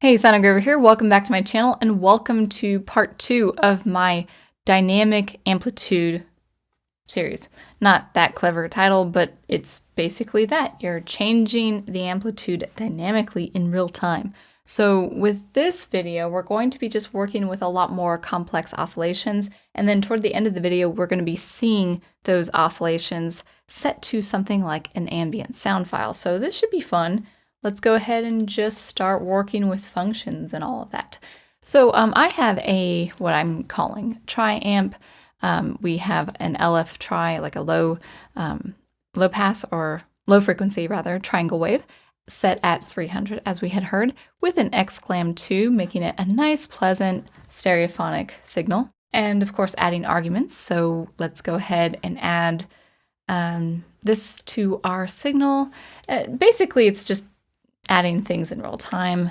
Hey, Engraver here. Welcome back to my channel and welcome to part 2 of my dynamic amplitude series. Not that clever title, but it's basically that. You're changing the amplitude dynamically in real time. So with this video, we're going to be just working with a lot more complex oscillations, and then toward the end of the video, we're going to be seeing those oscillations set to something like an ambient sound file. So this should be fun. Let's go ahead and just start working with functions and all of that. So I have what I'm calling tri-amp. We have an LF tri, like a low pass or low frequency rather, triangle wave set at 300 as we had heard, with an exclam 2, making it a nice, pleasant stereophonic signal. And of course adding arguments. So let's go ahead and add this to our signal. Basically it's just adding things in real time.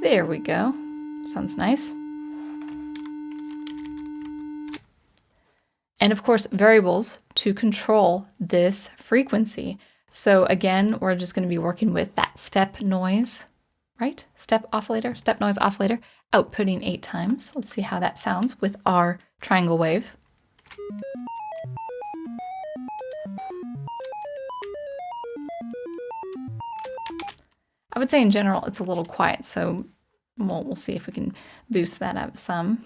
There we go. Sounds nice. And of course, variables to control this frequency. So again, we're just going to be working with that step noise, right? Step oscillator, step noise oscillator, outputting 8 times. Let's see how that sounds with our triangle wave. I would say in general it's a little quiet, so we'll see if we can boost that up some.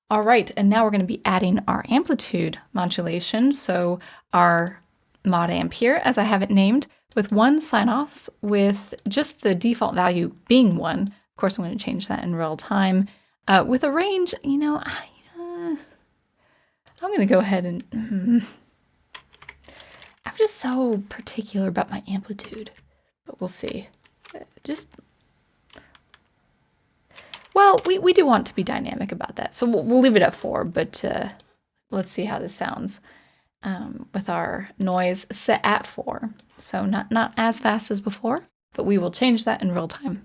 All right, and now we're going to be adding our amplitude modulation. So our mod amp here, as I have it named, with 1 sign-offs, with just the default value being 1. Of course, I'm going to change that in real time. With a range, I'm going to go ahead and... I'm just so particular about my amplitude, but we'll see. Well, we do want to be dynamic about that, so we'll leave it at 4, but let's see how this sounds with our noise set at 4. So not as fast as before, but we will change that in real time.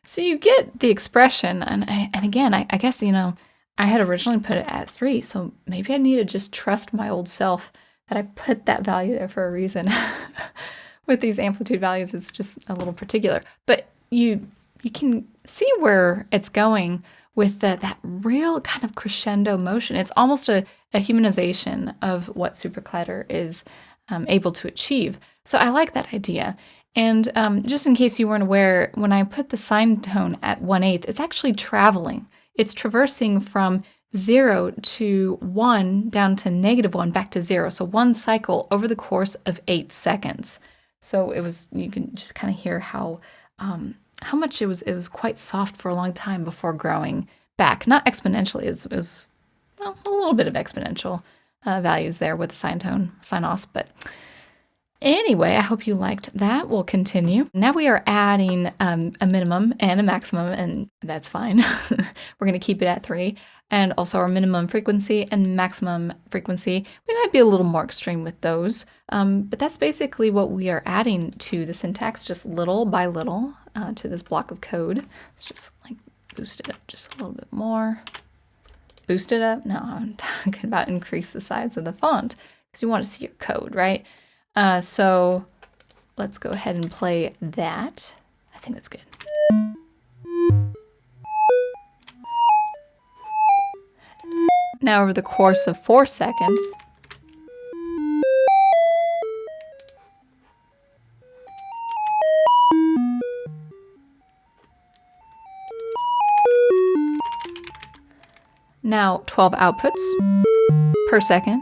So you get the expression, and again, I guess, I had originally put it at 3, so maybe I need to just trust my old self that I put that value there for a reason. With these amplitude values, it's just a little particular. But you can see where it's going with that real kind of crescendo motion. It's almost a humanization of what SuperCollider is able to achieve. So I like that idea. And just in case you weren't aware, when I put the sine tone at 1/8, it's actually traveling. It's traversing from 0 to 1 down to -1 back to 0. So 1 cycle over the course of 8 seconds. So you can just kind of hear how much it was quite soft for a long time before growing back. Not exponentially, it was well, a little bit of exponential values there with the sine tone, sine-os, but anyway, I hope you liked that. We'll continue. Now we are adding a minimum and a maximum, and that's fine. We're going to keep it at 3. And also our minimum frequency and maximum frequency. We might be a little more extreme with those, but that's basically what we are adding to the syntax, just little by little to this block of code. Let's just like boost it up just a little bit more. Boost it up? No, I'm talking about increase the size of the font because you want to see your code, right? So let's go ahead and play that. I think that's good. Now over the course of 4 seconds, now 12 outputs per second.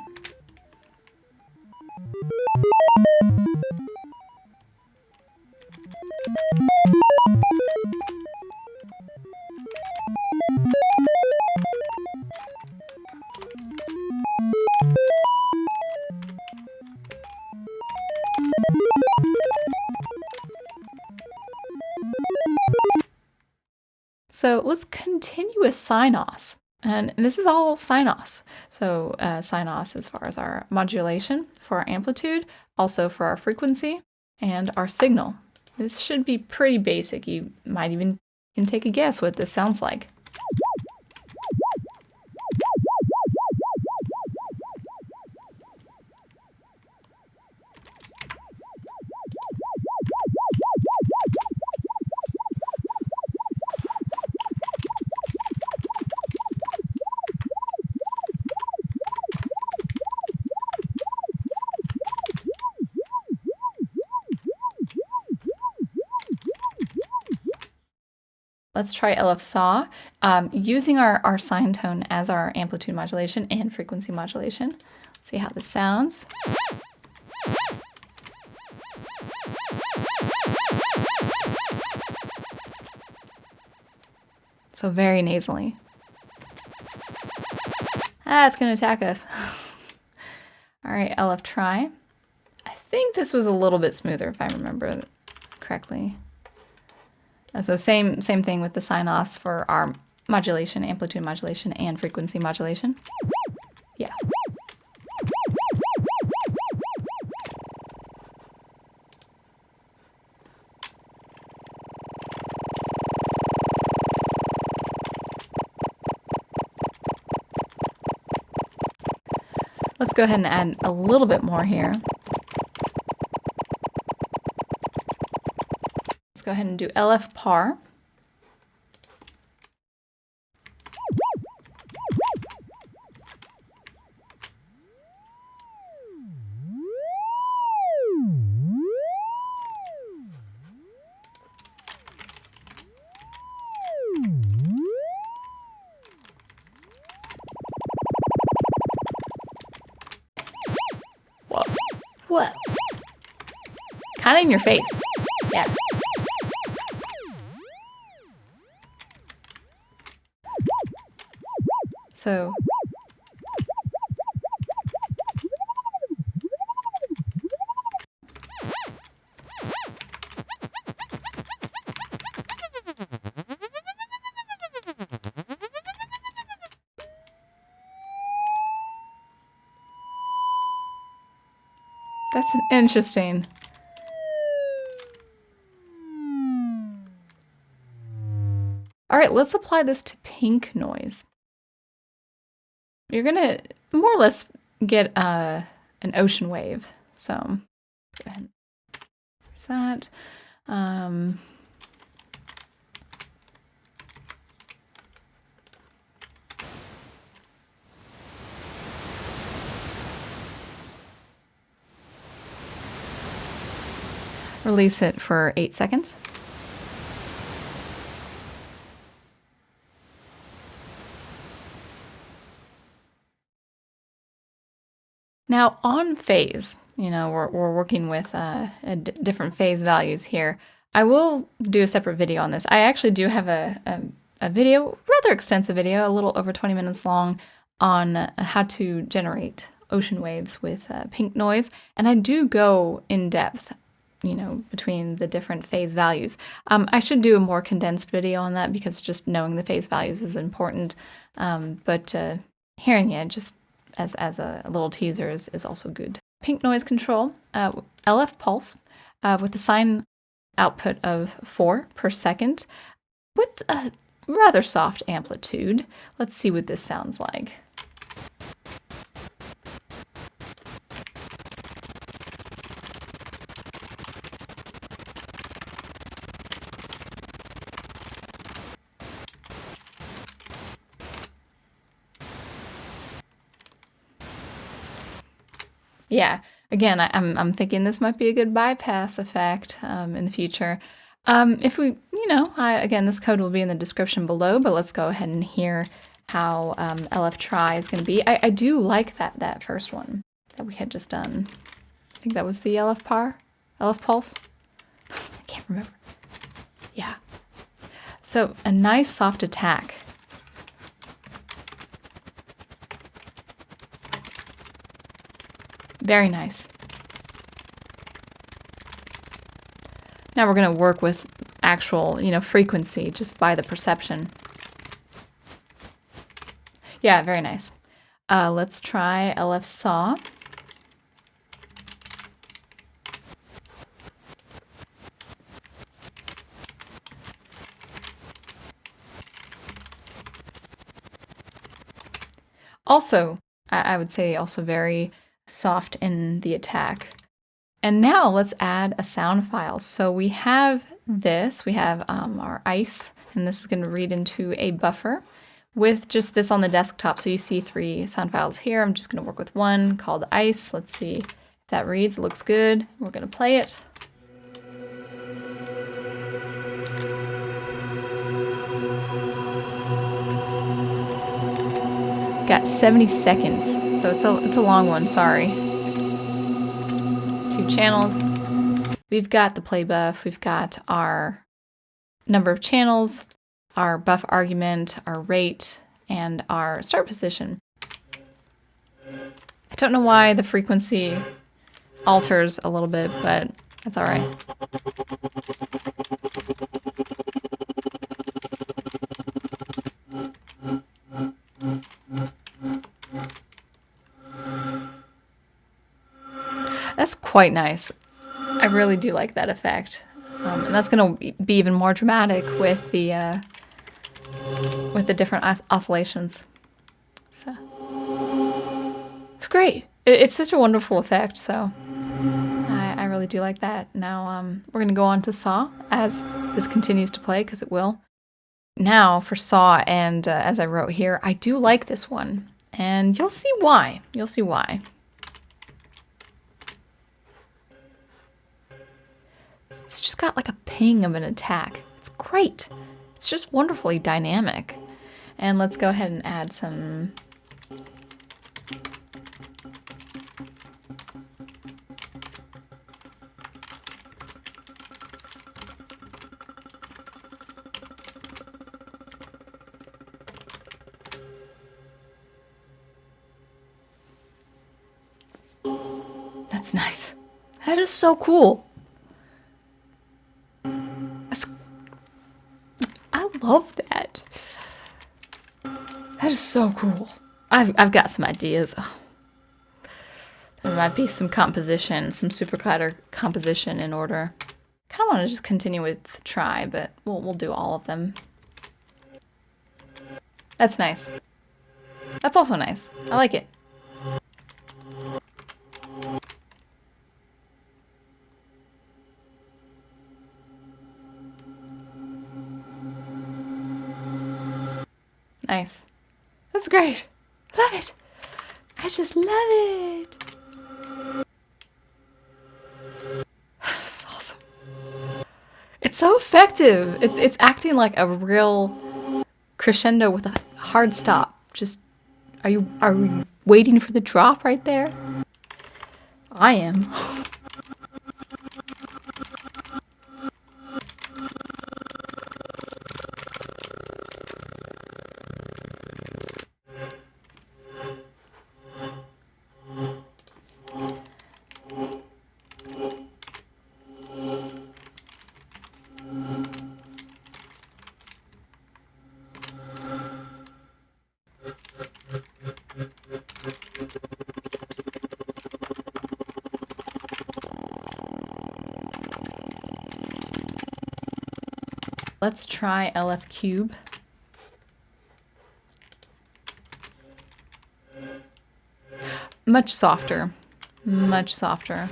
So let's continue with sine-os. And this is all SINOS. So SINOS as far as our modulation for our amplitude, also for our frequency and our signal. This should be pretty basic. You might even can take a guess what this sounds like. Let's try LF saw, using our sine tone as our amplitude modulation and frequency modulation. Let's see how this sounds. So very nasally. Ah, it's gonna attack us. All right, LF try. I think this was a little bit smoother if I remember correctly. So same thing with the SINOS for our modulation, amplitude modulation, and frequency modulation. Yeah. Let's go ahead and add a little bit more here. Let's go ahead and do LF par. Whoa. Whoa. Kind of in your face. Yeah. So that's interesting. All right, let's apply this to pink noise. You're gonna more or less get an ocean wave. So let's go ahead and use that. Release it for 8 seconds. Now on phase, you know, we're working with different phase values here. I will do a separate video on this. I actually do have a video, rather extensive video, a little over 20 minutes long, on how to generate ocean waves with pink noise. And I do go in depth, you know, between the different phase values. I should do a more condensed video on that because just knowing the phase values is important. But hearing it just as a little teaser is also good. Pink noise control, LF pulse with a sine output of 4 per second with a rather soft amplitude. Let's see what this sounds like. Yeah, again, I'm thinking this might be a good bypass effect in the future. If we, you know, again, this code will be in the description below, but let's go ahead and hear how LF try is going to be. I do like that first one that we had just done. I think that was the LF par, LF pulse. I can't remember. Yeah. So a nice soft attack. Very nice. Now we're going to work with actual, you know, frequency just by the perception. Yeah, very nice. Let's try LF saw. Also, I would say also very soft in the attack. And now let's add a sound file. So we have this, we have our ice, and this is going to read into a buffer with just this on the desktop. So you see 3 sound files here. I'm just going to work with one called ice. Let's see if that reads. It looks good. We're going to play it. Got 70 seconds, so it's a long one, sorry. 2 channels. We've got the play buff, we've got our number of channels, our buff argument, our rate, and our start position. I don't know why the frequency alters a little bit, but that's all right. That's quite nice. I really do like that effect. And that's going to be even more dramatic with the different oscillations. So it's great. It's such a wonderful effect. So I really do like that. Now we're going to go on to saw as this continues to play, because it will. Now for saw, and as I wrote here, I do like this one, and you'll see why. You'll see why. It's just got like a ping of an attack. It's great. It's just wonderfully dynamic. And let's go ahead and add some. That's nice. That is so cool. I love that. That is so cool. I've got some ideas. Oh. There might be some composition, some SuperCollider composition in order. Kind of want to just continue with try, but we'll do all of them. That's nice. That's also nice. I like it. Nice. That's great. Love it. I just love it. That's awesome. It's so effective. It's acting like a real crescendo with a hard stop. Just are we waiting for the drop right there? I am. Let's try LF cube. Much softer. Much softer.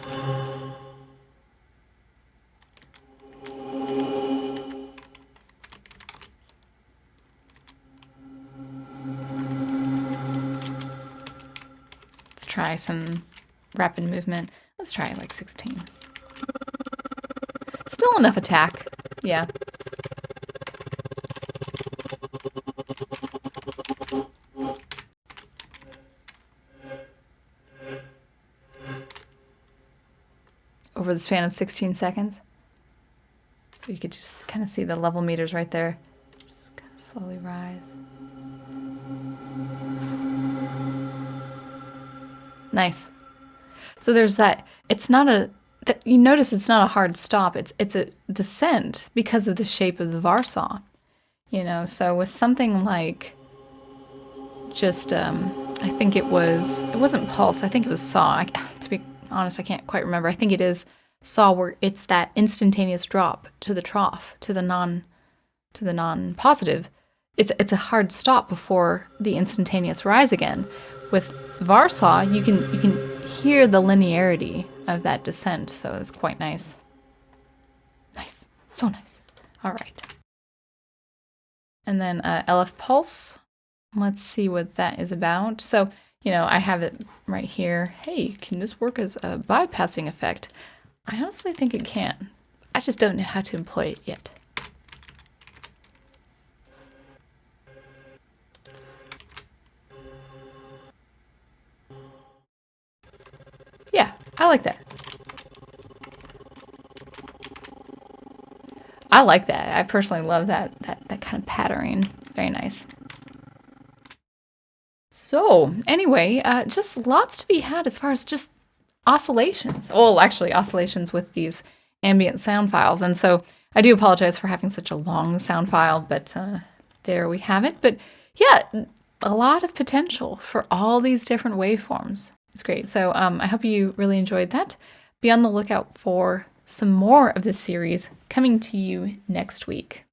Let's try some rapid movement. Let's try like 16. Still enough attack. Yeah. Over the span of 16 seconds. So you could just kind of see the level meters right there. Just kind of slowly rise. Nice. So there's that. It's not a. You notice it's not a hard stop. It's a descent because of the shape of the Varsaw. You know. So with something like just, I think it wasn't pulse, I think it was saw. To be honest, I can't quite remember. I think it is saw, where it's that instantaneous drop to the trough, to the non-positive. It's a hard stop before the instantaneous rise again. With Varsaw, you can hear the linearity of that descent, so it's quite nice. Nice, so nice. All right. And then LF Pulse. Let's see what that is about. So, I have it right here. Hey, can this work as a bypassing effect? I honestly think it can. I just don't know how to employ it yet. Yeah, I like that. I like that. I personally love that kind of patterning. Very nice. So anyway, just lots to be had as far as just oscillations. Well, actually oscillations with these ambient sound files. And so I do apologize for having such a long sound file, but there we have it. But yeah, a lot of potential for all these different waveforms. It's great. So I hope you really enjoyed that. Be on the lookout for some more of this series coming to you next week.